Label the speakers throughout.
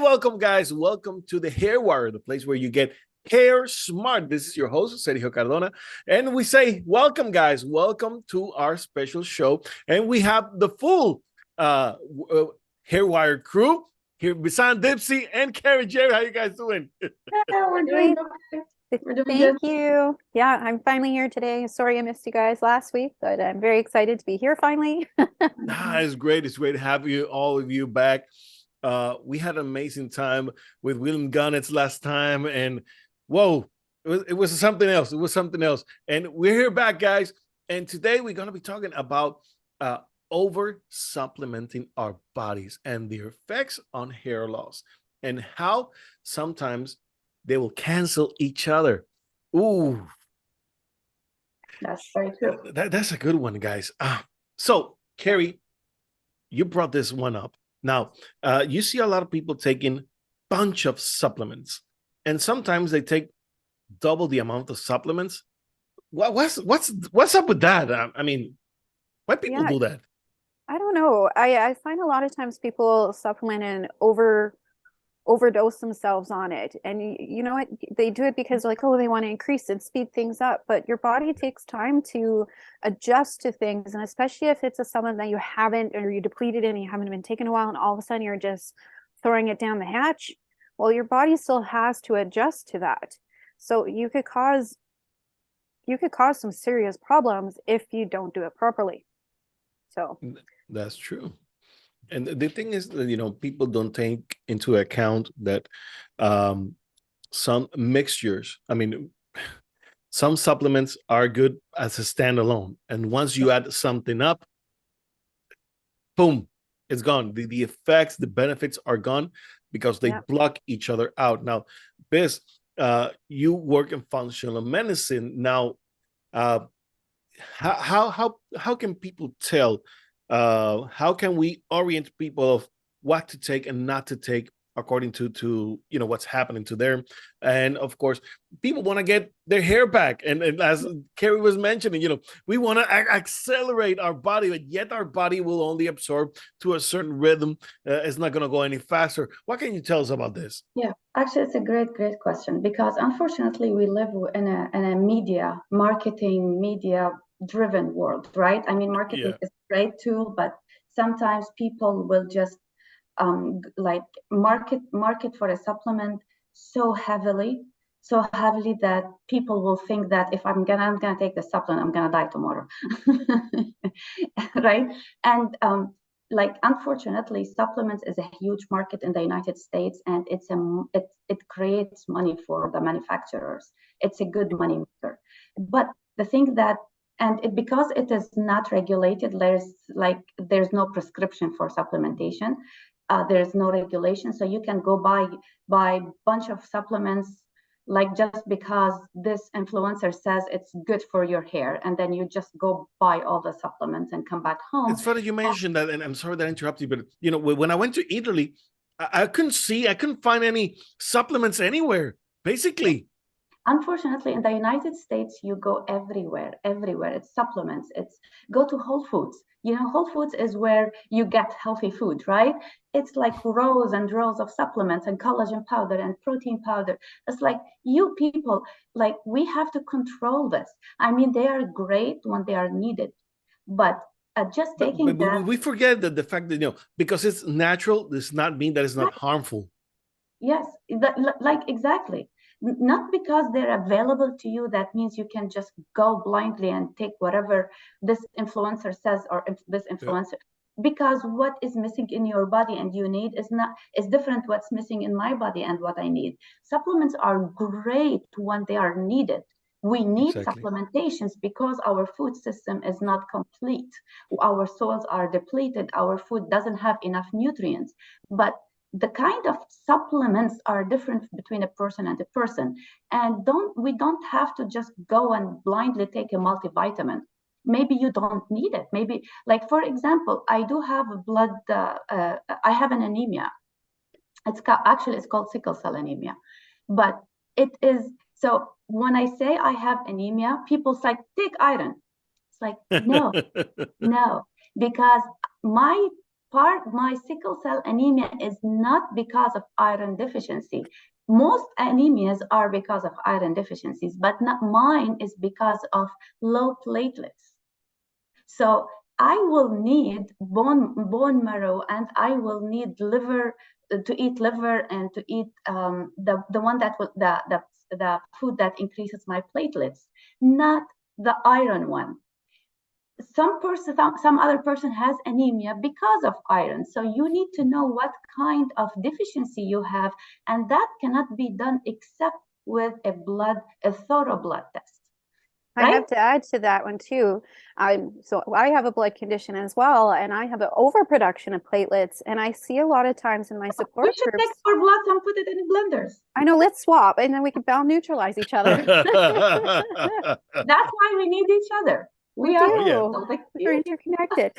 Speaker 1: welcome, guys. Welcome to the Hair Wire, the place where you get hair smart. This is your host, Sergio Cardona. And we say, welcome, guys. Welcome to our special show. And we have the full Hair Wire crew here, Bisan Dipsy and Carrie Jerry. How you guys doing?
Speaker 2: We're doing okay.
Speaker 3: Thank you. Yeah, I'm finally here today. Sorry I missed you guys last week, but I'm very excited to be here finally.
Speaker 1: It's great. It's great to have you, all of you, back. We had an amazing time with William Gunnets last time, and whoa, it was something else. It was something else. And we're here back, guys. And today we're going to be talking about over supplementing our bodies and their effects on hair loss and how sometimes they will cancel each other. Ooh,
Speaker 2: that's very true.
Speaker 1: That's a good one, guys. So, Carrie, you brought this one up. Now, you see a lot of people taking bunch of supplements, and sometimes they take double the amount of supplements. What's up with that? I mean, why people do that?
Speaker 3: I don't know. I find a lot of times people supplement and overdose themselves on it, and you know what, they do it because like, oh, they want to increase and speed things up, but your body takes time to adjust to things, and especially if it's a supplement that you haven't, or you depleted and you haven't been taking a while, and all of a sudden you're just throwing it down the hatch. Well, your body still has to adjust to that, so you could cause some serious problems if you don't do it properly. So
Speaker 1: that's true. And the thing is that, you know, people don't take into account that some mixtures, I mean, some supplements are good as a standalone. And once you add something up, boom, it's gone. The effects, the benefits are gone because they block each other out. Now, Biz, you work in functional medicine. Now, how can people tell? How can we orient people of what to take and not to take according to you know what's happening to them? And of course, people want to get their hair back, and as Carrie was mentioning, you know, we want to accelerate our body, but yet our body will only absorb to a certain rhythm. It's not going to go any faster. What can you tell us about this?
Speaker 2: Yeah, actually, it's a great question, because unfortunately we live in a marketing media driven world, right? I mean, marketing is a great tool, but sometimes people will just like market for a supplement so heavily that people will think that if I'm gonna take the supplement, I'm gonna die tomorrow. Right? And like, unfortunately, supplements is a huge market in the United States, and it creates money for the manufacturers. It's a good money maker. But the thing that, because it is not regulated, there's no prescription for supplementation. There's no regulation, so you can go buy bunch of supplements, like, just because this influencer says it's good for your hair, and then you just go buy all the supplements and come back home.
Speaker 1: It's funny you mentioned that, and I'm sorry that I interrupted you, but you know, when I went to Italy, I couldn't find any supplements anywhere, basically.
Speaker 2: Unfortunately, in the United States, you go everywhere. It's supplements. Go to Whole Foods. You know, Whole Foods is where you get healthy food, right? It's like rows and rows of supplements and collagen powder and protein powder. It's like, you people, like, we have to control this. I mean, they are great when they are needed, but just taking
Speaker 1: but we forget that the fact that, you know, because it's natural does not mean that it's not harmful.
Speaker 2: Yes, exactly. Not because they're available to you, that means you can just go blindly and take whatever this influencer says, or this influencer, because what is missing in your body and you need is different what's missing in my body and what I need. Supplements are great when they are needed. We need supplementations because our food system is not complete. Our soils are depleted. Our food doesn't have enough nutrients. But the kind of supplements are different between a person and a person, and we don't have to just go and blindly take a multivitamin. Maybe you don't need it. Maybe, like, for example, I do have a blood I have an anemia. It's called sickle cell anemia, but it is, so when I say I have anemia, people say take iron. It's like, no, no, because my my sickle cell anemia is not because of iron deficiency. Most anemias are because of iron deficiencies, but not mine is because of low platelets. So I will need bone marrow, and I will need liver, to eat liver, and to eat the one that will the food that increases my platelets, not the iron one. Some other person has anemia because of iron. So you need to know what kind of deficiency you have, and that cannot be done except with a thorough blood test,
Speaker 3: I
Speaker 2: right?
Speaker 3: have to add to that one too. So I have a blood condition as well, and I have an overproduction of platelets. And I see a lot of times in my
Speaker 2: We
Speaker 3: support
Speaker 2: should take
Speaker 3: groups,
Speaker 2: our blood and put it in blenders.
Speaker 3: I know, let's swap, and then we can bound neutralize each other.
Speaker 2: That's why we need each other.
Speaker 3: We
Speaker 2: We are
Speaker 1: Oh, yeah.
Speaker 3: do. We're interconnected.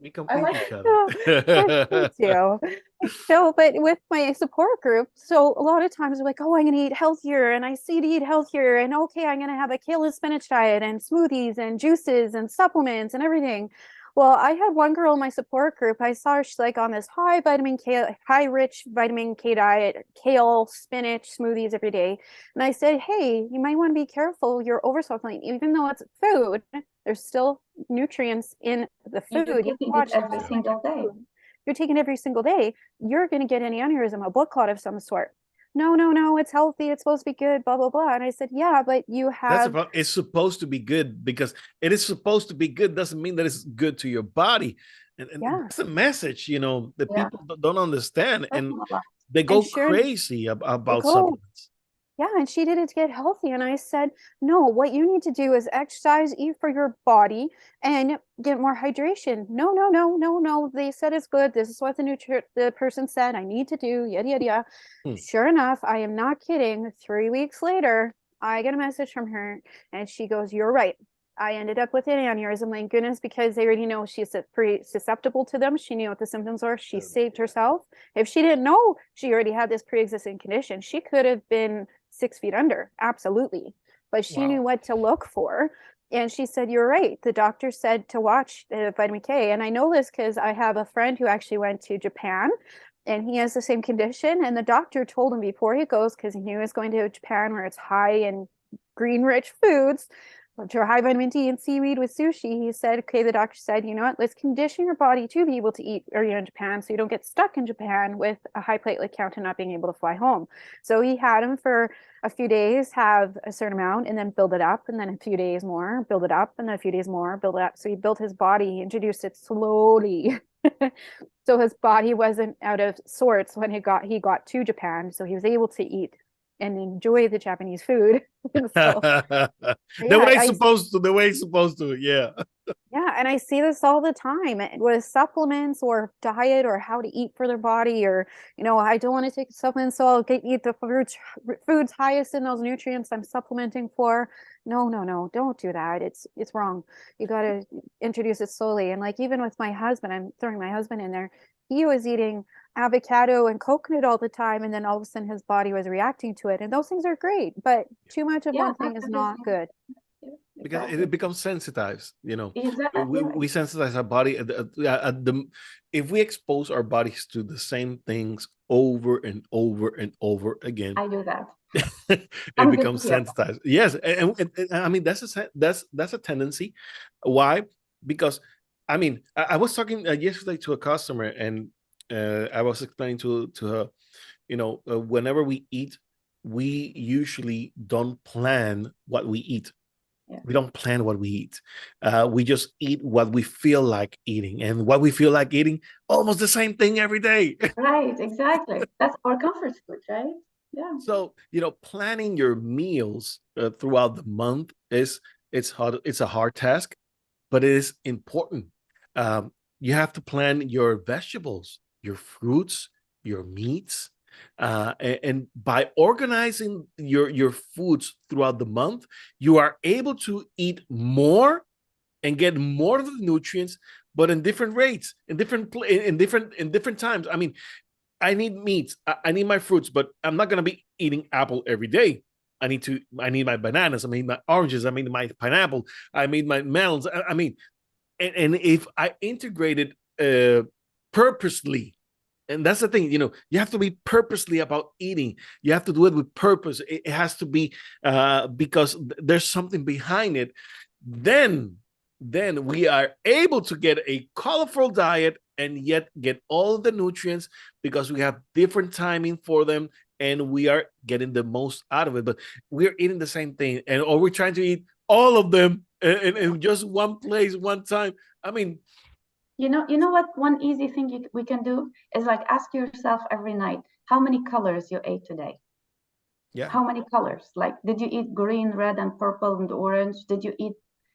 Speaker 1: We
Speaker 2: I
Speaker 1: complete
Speaker 2: like
Speaker 1: each
Speaker 3: So,
Speaker 1: other.
Speaker 3: we do. So, but with my support group, so a lot of times they're like, oh, I'm going to eat healthier, and I see to eat healthier, and okay, I'm going to have a kale and spinach diet, and smoothies, and juices, and supplements, and everything. Well, I had one girl in my support group. I saw her, she's like on this high vitamin K, high rich vitamin K diet, kale, spinach, smoothies every day. And I said, hey, you might want to be careful. You're oversupplementing, even though it's food. There's still nutrients in the
Speaker 2: You're
Speaker 3: food. You
Speaker 2: taking it
Speaker 3: watch
Speaker 2: every single day.
Speaker 3: you're taking every single day, you're going to get an aneurysm, a blood clot of some sort. No, no, no, it's healthy. It's supposed to be good, blah, blah, blah. And I said, yeah, but you
Speaker 1: That's the
Speaker 3: have,
Speaker 1: problem. It's supposed to be good, because it is supposed to be good doesn't mean that it's good to your body. And
Speaker 3: yeah,
Speaker 1: that's a message, that
Speaker 2: Yeah.
Speaker 1: people don't understand. And they
Speaker 3: and
Speaker 1: go
Speaker 3: sure,
Speaker 1: crazy
Speaker 3: they
Speaker 1: about
Speaker 3: go,
Speaker 1: supplements.
Speaker 3: yeah, and she did it to get healthy. And I said, no, what you need to do is exercise, eat for your body, and get more hydration. No, no, no, no, no. They said it's good. This is what the person said I need to do, yada, yada, yada.
Speaker 1: Hmm.
Speaker 3: Sure enough, I am not kidding. 3 weeks later, I get a message from her, and she goes, you're right. I ended up with an aneurysm, thank goodness, because they already know she's pretty susceptible to them. She knew what the symptoms are. She saved herself. If she didn't know she already had this pre-existing condition, she could have been 6 feet under, absolutely. But she knew what to look for. And she said, you're right. The doctor said to watch vitamin K. And I know this because I have a friend who actually went to Japan, and he has the same condition. And the doctor told him before he goes, because he knew he was going to Japan where it's high in green rich foods, which are high vitamin D and seaweed with sushi. He said, okay, the doctor said, you know what, let's condition your body to be able to eat area in Japan so you don't get stuck in Japan with a high platelet count and not being able to fly home. So he had him for a few days, have a certain amount, and then build it up, and then a few days more, build it up, and then a few days more, build it up. So he built his body, he introduced it slowly. So his body wasn't out of sorts when he got to Japan. So he was able to eat and enjoy the Japanese food. So,
Speaker 1: The
Speaker 3: yeah,
Speaker 1: way it's supposed to, the way it's supposed to, yeah.
Speaker 3: yeah, and I see this all the time with supplements or diet or how to eat for their body, or I don't want to take supplements, so I'll eat the foods highest in those nutrients I'm supplementing for. No, no, no, don't do that. It's wrong. You got to introduce it slowly. And like even with my husband, I'm throwing my husband in there. He was eating avocado and coconut all the time, and then all of a sudden his body was reacting to it. And those things are great, but too much of one thing is not good.
Speaker 1: Because
Speaker 2: Exactly.
Speaker 1: it becomes sensitized,
Speaker 2: Exactly.
Speaker 1: we sensitize our body if we expose our bodies to the same things over and over and over again.
Speaker 2: I do that.
Speaker 1: It becomes sensitized. Yes, and I mean that's a tendency. Why? Because I mean I was talking yesterday to a customer, and I was explaining to her, whenever we eat, we usually don't plan what we eat.
Speaker 2: Yeah.
Speaker 1: We don't plan what we eat. We just eat what we feel like eating, and what we feel like eating, almost the same thing every day.
Speaker 2: Right, exactly. That's our comfort food, right? Yeah.
Speaker 1: So, planning your meals throughout the month it's hard. It's a hard task, but it is important. You have to plan your vegetables, your fruits, your meats, and by organizing your foods throughout the month, you are able to eat more and get more of the nutrients, but in different rates, in different times. I mean, I need meats, I need my fruits, but I'm not going to be eating apple every day. I need my bananas, I need my oranges, I mean my pineapple, I need my melons. I mean, and if I integrated purposely. And that's the thing, you have to be purposely about eating. You have to do it with purpose. It has to be because there's something behind it. Then we are able to get a colorful diet and yet get all of the nutrients because we have different timing for them and we are getting the most out of it. But we're eating the same thing, or we're trying to eat all of them in just one place, one time. I mean,
Speaker 2: you know what? One easy thing we can do is like ask yourself every night, how many colors you ate today?
Speaker 1: Yeah.
Speaker 2: How many colors? Like, did you eat green, red, and purple and orange? Did you eat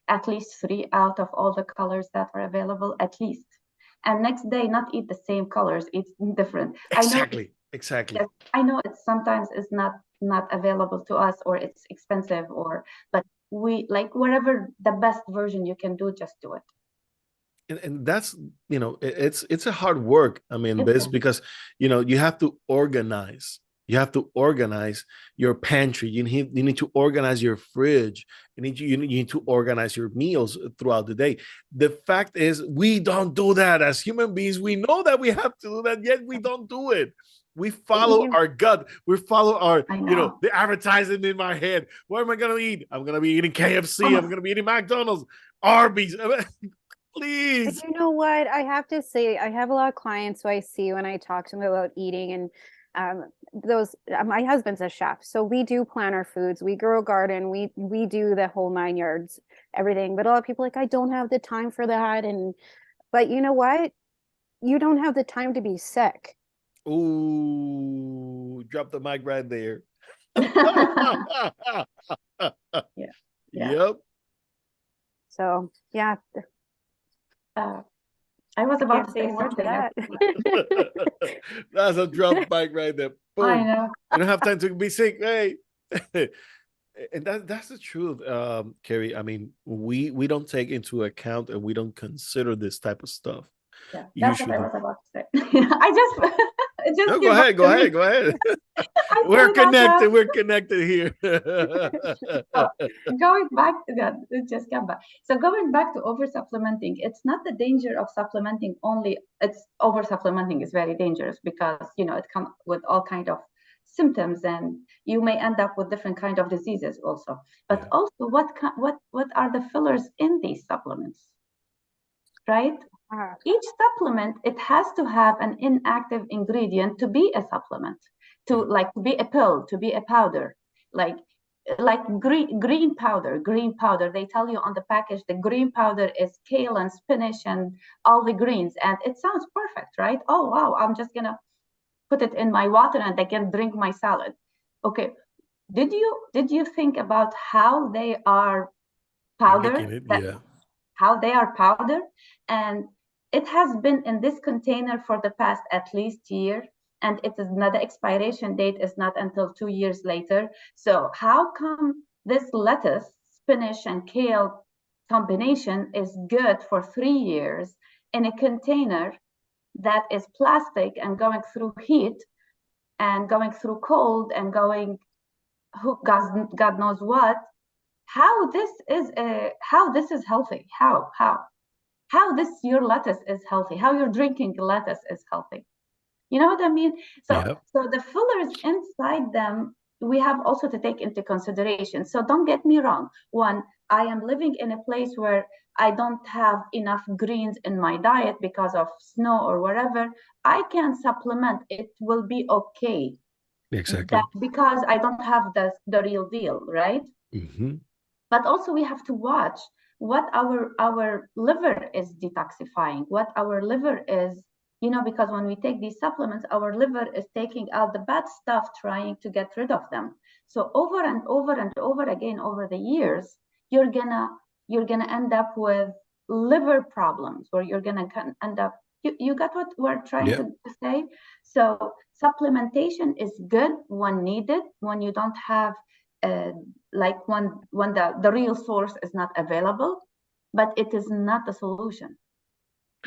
Speaker 2: at least 3 out of all the colors that are available? At least. And next day, not eat the same colors, eat different.
Speaker 1: Exactly.
Speaker 2: Yes, I know it sometimes is not available to us, or it's expensive, but we like whatever the best version you can do, just do it.
Speaker 1: And that's, it's a hard work. I mean, this because you have to organize. You have to organize your pantry. You need to organize your fridge. You need to organize your meals throughout the day. The fact is, we don't do that as human beings. We know that we have to do that, yet we don't do it. We follow our gut. We follow our, the advertising in my head. What am I gonna eat? I'm gonna be eating KFC. I'm gonna be eating McDonald's, Arby's. Please.
Speaker 3: You know what? I have to say, I have a lot of clients who I see when I talk to them about eating, and my husband's a chef, so we do plan our foods. We grow a garden. We do the whole 9 yards, everything. But a lot of people are like, I don't have the time for that. But you know what? You don't have the time to be sick.
Speaker 1: Ooh, drop the mic right there.
Speaker 2: Yeah.
Speaker 1: Yep.
Speaker 3: So yeah.
Speaker 2: I was about to say more to that.
Speaker 1: That's a drop mic right there. Boom.
Speaker 2: I know.
Speaker 1: You don't have time to be sick, hey. And that's the truth, Carrie. I mean, we don't take into account and we don't consider this type of stuff.
Speaker 2: Yeah, that's what I was about to say.
Speaker 1: No, go ahead. We're connected here.
Speaker 2: Going back to that, just come back. So going back to over supplementing, it's not the danger of supplementing only. It's over supplementing is very dangerous because it comes with all kind of symptoms, and you may end up with different kind of diseases also. But also, what are the fillers in these supplements, right? Each supplement, it has to have an inactive ingredient to be a supplement, to be a pill, to be a powder, like green powder. They tell you on the package the green powder is kale and spinach and all the greens, and it sounds perfect, right? Oh wow, I'm just gonna put it in my water and I can drink my salad. Okay, did you think about how they are powdered? How they are powdered, and it has been in this container for the past at least year, and it is not, the expiration date is not until 2 years later. So how come this lettuce, spinach, and kale combination is good for 3 years in a container that is plastic and going through heat and going through cold and going God knows what? How this is healthy? How this your lettuce is healthy? How you're drinking lettuce is healthy? You know what I mean? So the fillers inside them, we have also to take into consideration. So don't get me wrong. One, I am living in a place where I don't have enough greens in my diet because of snow or whatever. I can supplement. It will be okay.
Speaker 1: Exactly.
Speaker 2: Because I don't have the real deal, right?
Speaker 1: Mm-hmm.
Speaker 2: But also we have to watch what our liver is detoxifying, what our liver is, because when we take these supplements, our liver is taking out the bad stuff, trying to get rid of them. So over and over and over again, over the years, you're gonna end up with liver problems, or you're gonna end up, you got what we're trying to say? So supplementation is good when needed, when you don't have like when the real source is not available, but it is not the solution.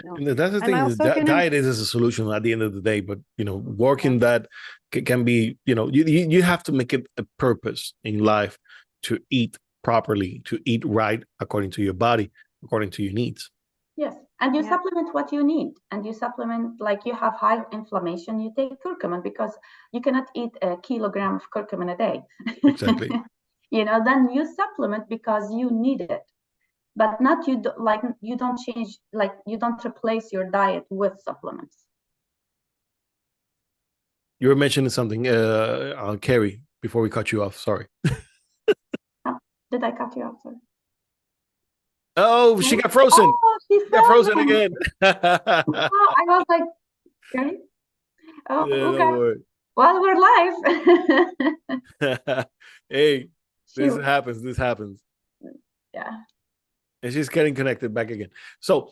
Speaker 1: And that's the thing. Diet is a solution at the end of the day, but working that can be, you have to make it a purpose in life to eat properly, to eat right according to your body, according to your needs.
Speaker 2: Yes, And you
Speaker 3: Yeah.
Speaker 2: supplement what you need. And you supplement, like you have high inflammation, you take curcumin, because you cannot eat a kilogram of curcumin a day.
Speaker 1: Exactly.
Speaker 2: Then you supplement because you need it. But not you don't change, like you don't replace your diet with supplements.
Speaker 1: You were mentioning something, Carrie, before we cut you off. Sorry.
Speaker 2: Oh, did I cut you off? Sorry.
Speaker 1: Oh, she got frozen.
Speaker 2: Oh, she
Speaker 1: Got frozen
Speaker 2: frozen.
Speaker 1: again.
Speaker 2: Oh, I was like, okay. Oh,
Speaker 1: Yeah,
Speaker 2: okay.
Speaker 1: no worry.
Speaker 2: Well, we're live.
Speaker 1: Hey, this
Speaker 2: Shoot.
Speaker 1: happens. This happens.
Speaker 2: Yeah.
Speaker 1: And she's getting connected back again. So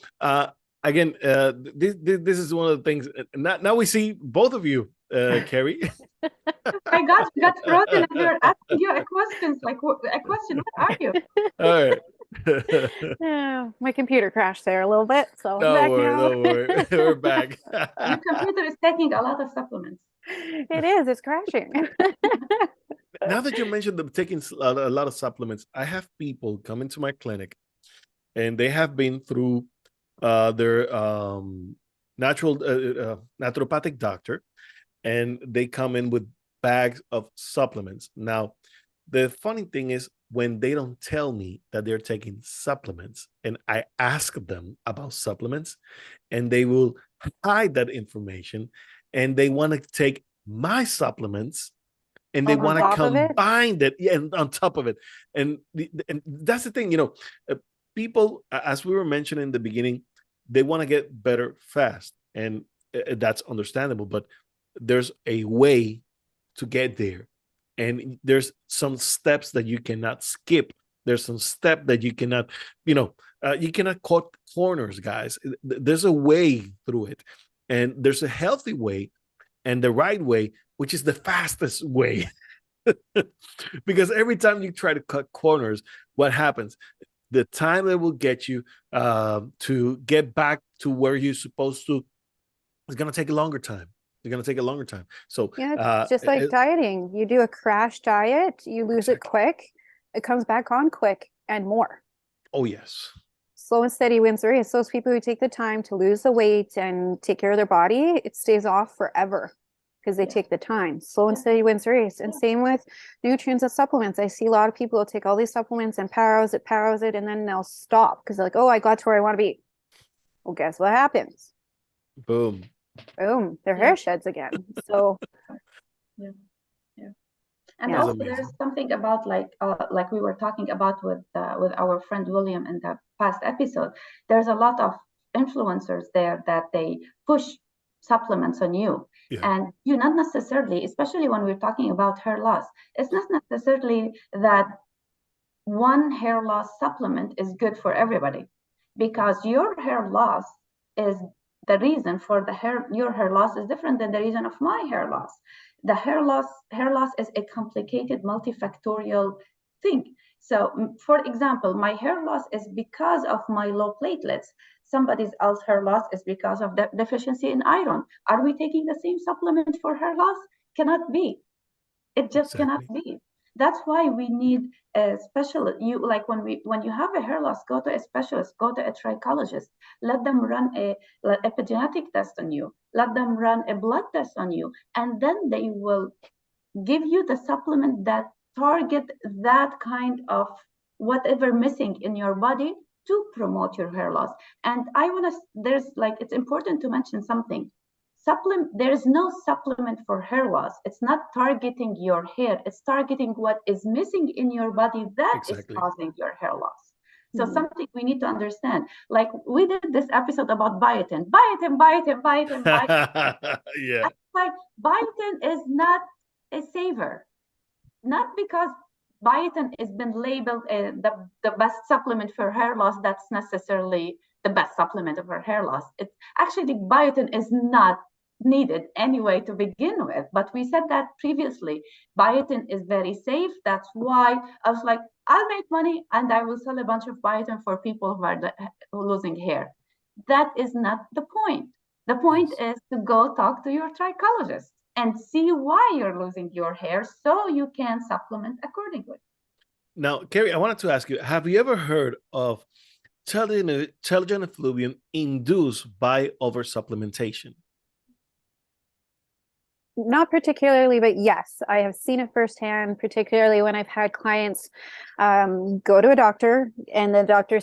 Speaker 1: again, this is one of the things. Now we see both of you, Carrie.
Speaker 2: My God, you got frozen and we were asking you a question. Like a question, what are you?
Speaker 1: All right.
Speaker 3: Yeah, my computer crashed there a little bit, so I'm
Speaker 1: Don't
Speaker 3: back
Speaker 1: worry,
Speaker 3: now.
Speaker 1: don't worry. We're back.
Speaker 2: Your computer is taking a lot of supplements.
Speaker 3: It is, it's crashing.
Speaker 1: Now that you mentioned them taking a lot of supplements, I have people come into my clinic and they have been through their naturopathic doctor, and they come in with bags of supplements. Now, the funny thing is when they don't tell me that they're taking supplements and I ask them about supplements, and they will hide that information, and they want to take my supplements and they
Speaker 3: On
Speaker 1: want to
Speaker 3: top of it?
Speaker 1: combine that, yeah, and on top of it. And that's the thing, people, as we were mentioning in the beginning, they want to get better fast, and that's understandable, but there's a way to get there, and there's some steps that you cannot skip. There's some step that you cannot, you cannot cut corners, guys. There's a way through it, and there's a healthy way and the right way, which is the fastest way. Because every time you try to cut corners, what happens? The time that will get you to get back to where you're supposed to is going to take a longer time. It's going to take a longer time. So
Speaker 3: Yeah, it's just like dieting. You do a crash diet, you lose it quick, it comes back on quick and more.
Speaker 1: Oh, yes.
Speaker 3: Slow and steady wins the race. Those people who take the time to lose the weight and take care of their body, it stays off forever because they take the time. Slow and steady wins the race. And same with nutrients and supplements. I see a lot of people who take all these supplements and powers it, and then they'll stop because they're like, oh, I got to where I want to be. Well, guess what happens?
Speaker 1: Boom.
Speaker 3: Boom, their hair sheds again. So
Speaker 2: and also there's something about like we were talking about with our friend William in the past episode. There's a lot of influencers there that they push supplements on you, and you not necessarily, especially when we're talking about hair loss, it's not necessarily that one hair loss supplement is good for everybody, because your hair loss is the reason for your hair loss is different than the reason of my hair loss. The hair loss is a complicated multifactorial thing. So for example, my hair loss is because of my low platelets. Somebody else's hair loss is because of the deficiency in iron. Are we taking the same supplement for hair loss? Cannot be. It just cannot be. That's why we need a specialist. When you have a hair loss, go to a specialist, go to a trichologist. Let them run a epigenetic test on you. Let them run a blood test on you, and then they will give you the supplement that target that kind of whatever missing in your body to promote your hair loss. And it's important to mention something. There is no supplement for hair loss. It's not targeting your hair. It's targeting what is missing in your body that is causing your hair loss. So something we need to understand. Like we did this episode about biotin.
Speaker 1: Yeah.
Speaker 2: Like biotin is not a saver. Not because biotin has been labeled the best supplement for hair loss, that's necessarily the best supplement for hair loss. It's actually, biotin is not needed anyway to begin with, but we said that previously. Biotin is very safe. That's why I was like, I'll make money and I will sell a bunch of biotin for people who are losing hair. That is not the point. The point is to go talk to your trichologist and see why you're losing your hair so you can supplement accordingly.
Speaker 1: Now, Carrie, I wanted to ask you, have you ever heard of intelligent effluvium induced by oversupplementation?
Speaker 3: Not particularly, but yes, I have seen it firsthand, particularly when I've had clients go to a doctor and the doctor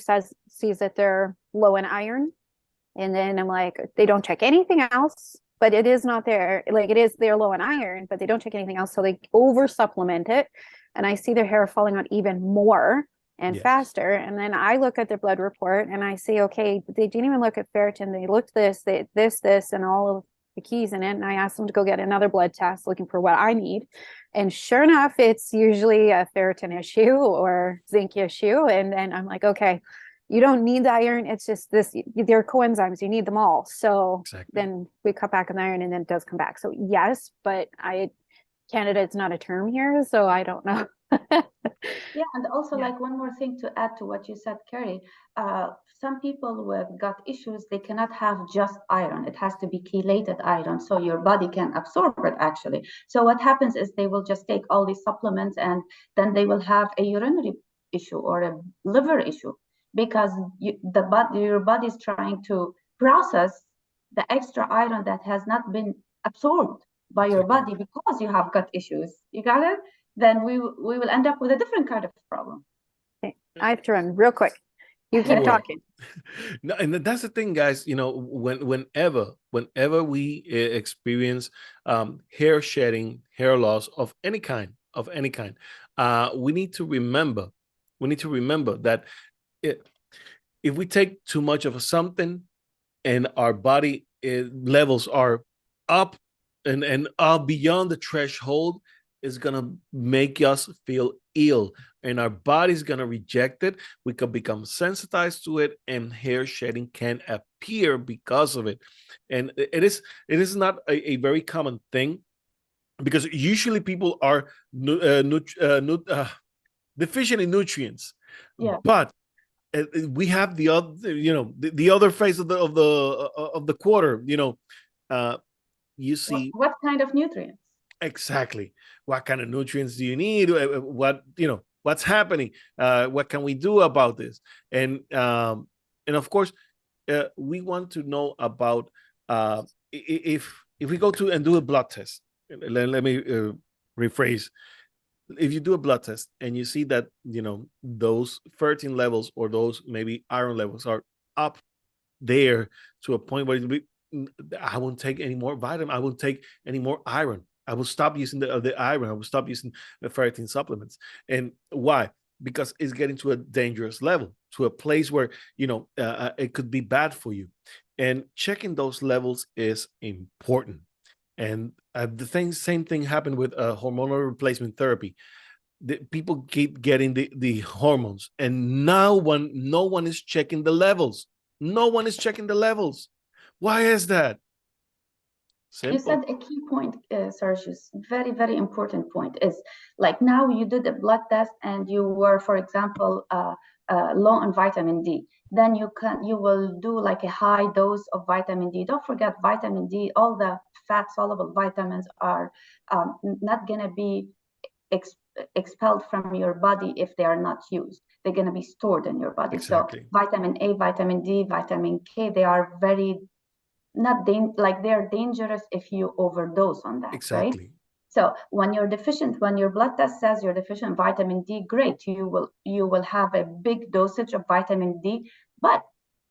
Speaker 3: sees that they're low in iron. And then I'm like, they don't check anything else, but it is not there. Like they're low in iron, but they don't check anything else. So they over supplement it. And I see their hair falling out even more and faster. And then I look at their blood report and I say, okay, they didn't even look at ferritin. They looked this, and all of the keys in it. And I asked them to go get another blood test looking for what I need. And sure enough, it's usually a ferritin issue or zinc issue. And then I'm like, okay, you don't need the iron. It's just this, they're coenzymes. You need them all. So then we cut back on the iron and then it does come back. So yes, but Canada, it's not a term here. So I don't know.
Speaker 2: Yeah, and also like one more thing to add to what you said, Carrie. Some people with gut issues, they cannot have just iron. It has to be chelated iron, so your body can absorb it actually. So what happens is they will just take all these supplements and then they will have a urinary issue or a liver issue because your body is trying to process the extra iron that has not been absorbed by your body because you have gut issues. You got it? Then we will end up with a different kind of problem.
Speaker 3: Okay. I have to run real quick. You keep talking.
Speaker 1: No, and that's the thing, guys. You know, whenever we experience hair shedding, hair loss of any kind, we need to remember that if we take too much of something and our body levels are up and are beyond the threshold, is going to make us feel ill and our body's going to reject it. We could become sensitized to it and hair shedding can appear because of it. And it is not a very common thing because usually people are deficient in nutrients.
Speaker 2: Yeah.
Speaker 1: But we have the other, the other face of the quarter, you see
Speaker 2: what kind of nutrients.
Speaker 1: Exactly. What kind of nutrients do you need? What's happening? What can we do about this? And of course, we want to know about if we go to and do a blood test. Let me rephrase. If you do a blood test and you see that those ferritin levels or those maybe iron levels are up there to a point where I won't take any more vitamin. I won't take any more iron. I will stop using the iron. I will stop using the ferritin supplements. And why? Because it's getting to a dangerous level, to a place where, it could be bad for you. And checking those levels is important. And same thing happened with hormonal replacement therapy. People keep getting the hormones. And now no one is checking the levels. No one is checking the levels. Why is that? Simple.
Speaker 2: You said a key point, Sergius, very, very important point is like now you did a blood test and you were, for example, low on vitamin D. Then you will do like a high dose of vitamin D. Don't forget vitamin D, all the fat soluble vitamins are not going to be expelled from your body if they are not used. They're going to be stored in your body.
Speaker 1: Exactly.
Speaker 2: So vitamin A, vitamin D, vitamin K, they are very they're dangerous if you overdose on that.
Speaker 1: Exactly.
Speaker 2: Right? So when you're deficient, when your blood test says you're deficient in vitamin D, great, you will have a big dosage of vitamin D, but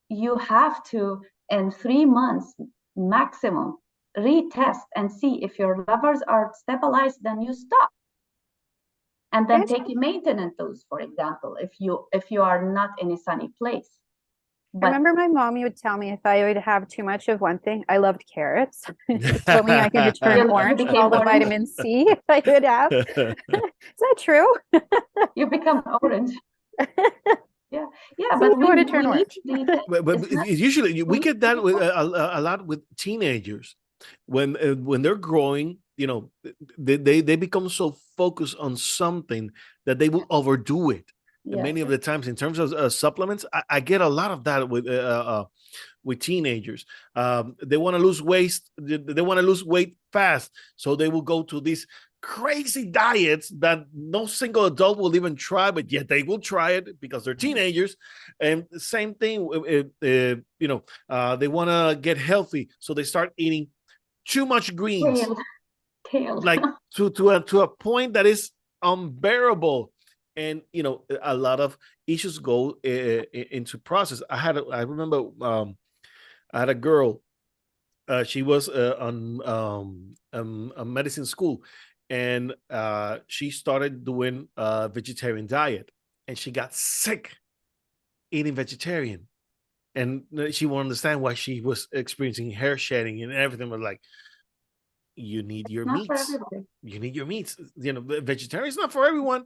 Speaker 2: you have to, in 3 months maximum, retest and see if your levels are stabilized, then you stop. And then take a maintenance dose, for example, if you are not in a sunny place.
Speaker 3: I remember my mom would tell me if I would have too much of one thing. I loved carrots. She told me I could turn orange with all the vitamin C I would have. Is that true?
Speaker 2: You become orange. Yeah,
Speaker 3: but we need to turn orange.
Speaker 1: But usually we get that with a lot with teenagers when they're growing. They become so focused on something that they will overdo it. Yeah. Many of the times in terms of supplements, I get a lot of that with teenagers. They want to lose weight. They want to lose weight fast. So they will go to these crazy diets that no single adult will even try, but yet they will try it because they're teenagers. And the same thing, they want to get healthy, so they start eating too much greens,
Speaker 2: Kale.
Speaker 1: like to a point that is unbearable. And a lot of issues go into process. I remember I had a girl. She was on a medicine school, and she started doing a vegetarian diet, and she got sick eating vegetarian, and she won't understand why she was experiencing hair shedding and everything. Was like, you need your meats. You need your meats. Vegetarian is not for everyone.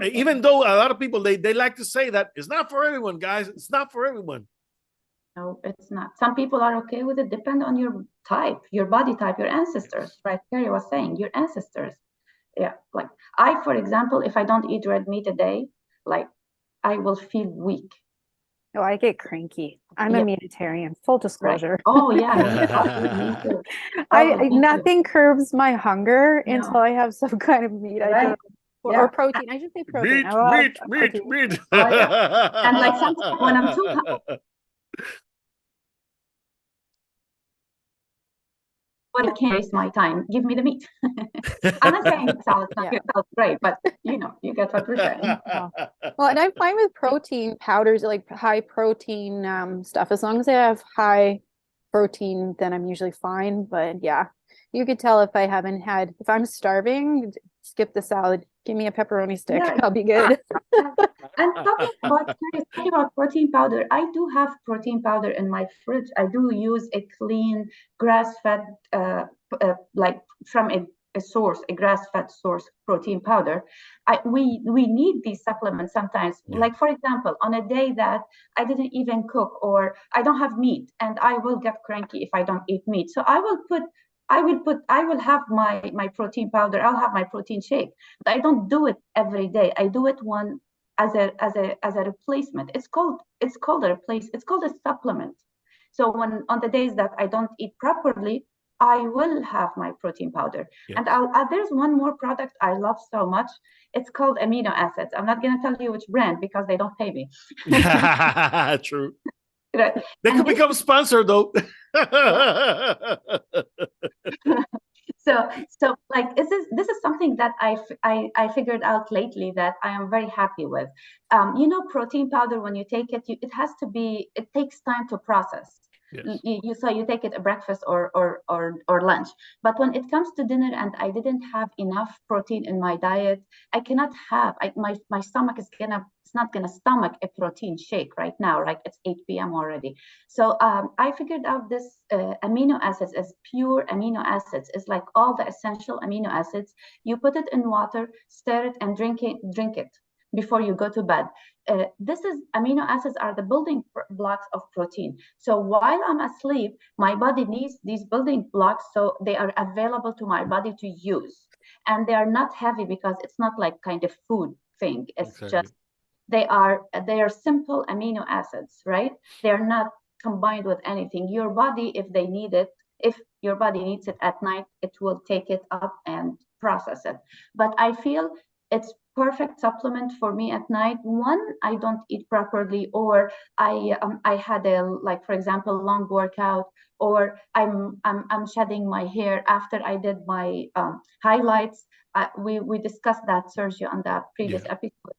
Speaker 1: Even though a lot of people they like to say that it's not for everyone, guys. It's not for everyone.
Speaker 2: No, it's not. Some people are okay with it. Depend on your type, your body type, your ancestors, right? Carrie was saying your ancestors. Yeah, like I, for example, if I don't eat red meat a day, like I will feel weak.
Speaker 3: Oh, I get cranky. I'm a meatitarian, full disclosure.
Speaker 2: Right. Oh yeah, me too.
Speaker 3: Nothing curbs my hunger until I have some kind of meat.
Speaker 2: Right.
Speaker 3: Or protein. I should say protein.
Speaker 1: Meat.
Speaker 2: Oh, yeah. And like sometimes when I'm too I can't waste my time. Give me the meat. I'm not saying salad's not good, that's great, but you get what we're saying.
Speaker 3: Well, and I'm fine with protein powders, like high protein stuff. As long as I have high protein, then I'm usually fine. But yeah, you could tell if if I'm starving, skip the salad. Give me a pepperoni stick.
Speaker 2: Yeah.
Speaker 3: I'll be good.
Speaker 2: And talking about protein powder, I do have protein powder in my fridge. I do use a clean grass-fed, like from a source, a grass-fed source protein powder. We need these supplements sometimes.
Speaker 1: Yeah.
Speaker 2: Like for example, on a day that I didn't even cook or I don't have meat, and I will get cranky if I don't eat meat. So I will have my protein powder. I'll have my protein shake, but I don't do it every day. I do it one as a replacement. It's called a supplement. So when on the days that I don't eat properly, I will have my protein powder. Yes. And there's one more product I love so much. It's called amino acids. I'm not going to tell you which brand because they don't pay me.
Speaker 1: True.
Speaker 2: Right.
Speaker 1: They could become sponsored though.
Speaker 2: So like this is something that I figured out lately that I am very happy with. Protein powder, when you take it, it takes time to process. Yes. You take it at breakfast or lunch, but when it comes to dinner and I didn't have enough protein in my diet, I cannot have. My stomach is not gonna stomach a protein shake right now. Like it's 8 p.m. already. So I figured out this amino acids as pure amino acids. It's like all the essential amino acids. You put it in water, stir it, and drink it before you go to bed. Amino acids are the building blocks of protein. So while I'm asleep, my body needs these building blocks, so they are available to my body to use. And they are not heavy because it's not like kind of food thing. It's just they are simple amino acids, right? They're not combined with anything. Your body, if your body needs it at night, it will take it up and process it. But I feel it's perfect supplement for me at night. One, I don't eat properly, or I had for example, long workout, or I'm shedding my hair after I did my highlights. We discussed that, Sergio, on the previous episode.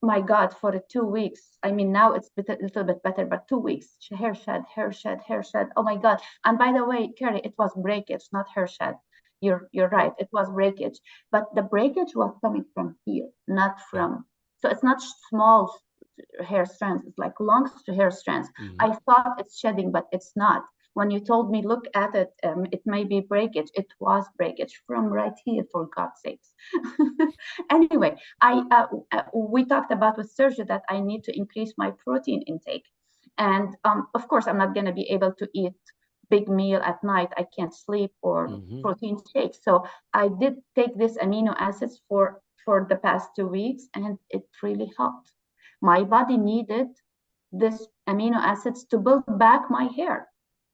Speaker 2: My God, for 2 weeks. I mean, now it's a little bit better, but 2 weeks, hair shed. Oh my God. And by the way, Carrie, it was breakage, not hair shed. You're right. It was breakage, but the breakage was coming from here, not from. So it's not small hair strands. It's like long hair strands. Mm-hmm. I thought it's shedding, but it's not. When you told me, look at it, it may be breakage. It was breakage from right here, for God's sakes. Anyway, we talked about with Sergio that I need to increase my protein intake. And of course, I'm not going to be able to eat big meal at night. I can't sleep or protein shakes. So I did take this amino acids for the past 2 weeks, and it really helped. My body needed this amino acids to build back my hair.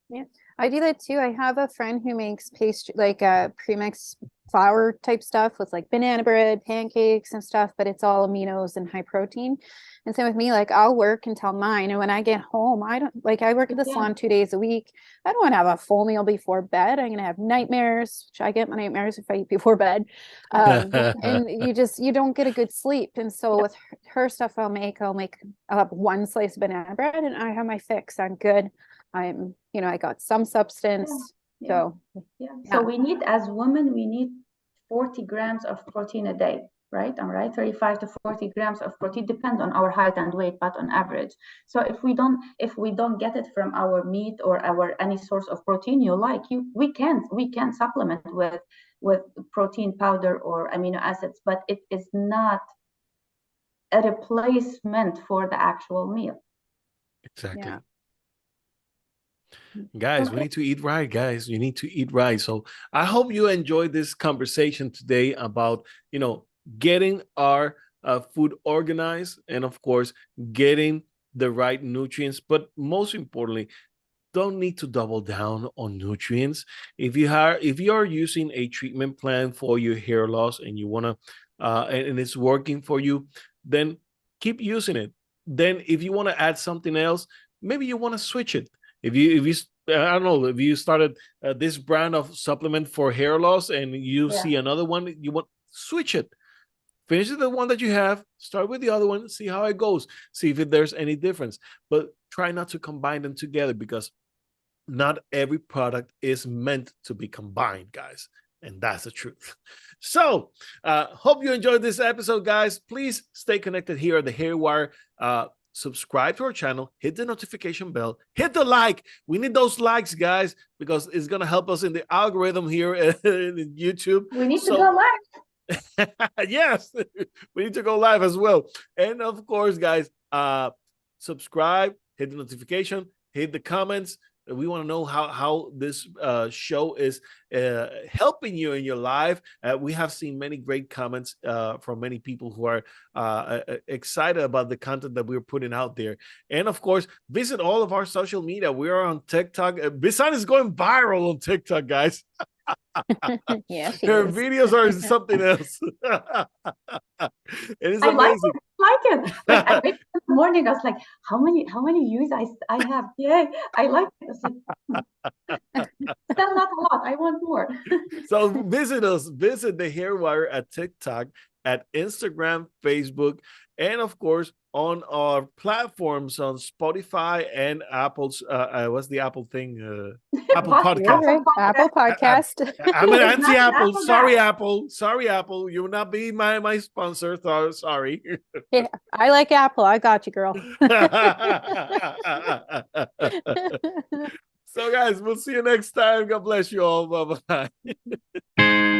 Speaker 3: Yeah, I do that too. I have a friend who makes pastry, like premixed flour type stuff with like banana bread, pancakes and stuff, but it's all aminos and high protein. And same with me, like I'll work until 9. And when I get home, I don't like I work at the salon 2 days a week. I don't want to have a full meal before bed. I'm gonna have nightmares, which I get my nightmares if I eat before bed. And you don't get a good sleep. And so with her stuff I'll have 1 slice of banana bread and I have my fix. I'm good. I got some substance. So
Speaker 2: So we need, as women, we need 40 grams of protein a day, right? I'm right, 35 to 40 grams of protein, depends on our height and weight, but on average. So if we don't get it from our meat or any source of protein we can supplement with protein powder or amino acids, but it is not a replacement for the actual meal.
Speaker 1: Exactly.
Speaker 3: Yeah.
Speaker 1: Guys, we need to eat right, guys. You need to eat right. So I hope you enjoyed this conversation today about, getting our food organized and, of course, getting the right nutrients. But most importantly, don't need to double down on nutrients. If you are using a treatment plan for your hair loss and you want to, and it's working for you, then keep using it. Then if you want to add something else, maybe you want to switch it. If you I don't know, if you started this brand of supplement for hair loss and you see another one, you want switch it. Finish the one that you have, start with the other one, see how it goes, see if there's any difference. But try not to combine them together because not every product is meant to be combined, guys. And that's the truth. So, hope you enjoyed this episode, guys. Please stay connected here at the Hairwire. Subscribe to our channel, hit the notification bell, hit the like. We need those likes, guys, because it's going to help us in the algorithm here in YouTube.
Speaker 2: We need to go live.
Speaker 1: Yes, we need to go live as well. And of course, guys, subscribe, hit the notification, hit the comments. We want to know how this show is helping you in your life. We have seen many great comments from many people who are excited about the content that we're putting out there. And of course, visit all of our social media. We are on TikTok. Bisan is going viral on TikTok, guys.
Speaker 3: Yeah,
Speaker 1: her videos are something else. It is amazing.
Speaker 2: I like it. Like I wake up in the morning, I was like, how many views I have? Yay, I like it. I was like, still not a lot. I want more.
Speaker 1: So visit us. Visit the Hairwire at TikTok, at Instagram, Facebook, and of course on our platforms on Spotify and Apple's. What's the Apple thing? Apple Podcast.
Speaker 3: Right. Apple Podcast.
Speaker 1: I'm an anti-Apple. Sorry, Apple. Sorry, Apple. You will not be my sponsor. Sorry.
Speaker 3: Yeah, I like Apple. I got you, girl.
Speaker 1: So, guys, we'll see you next time. God bless you all. Bye-bye.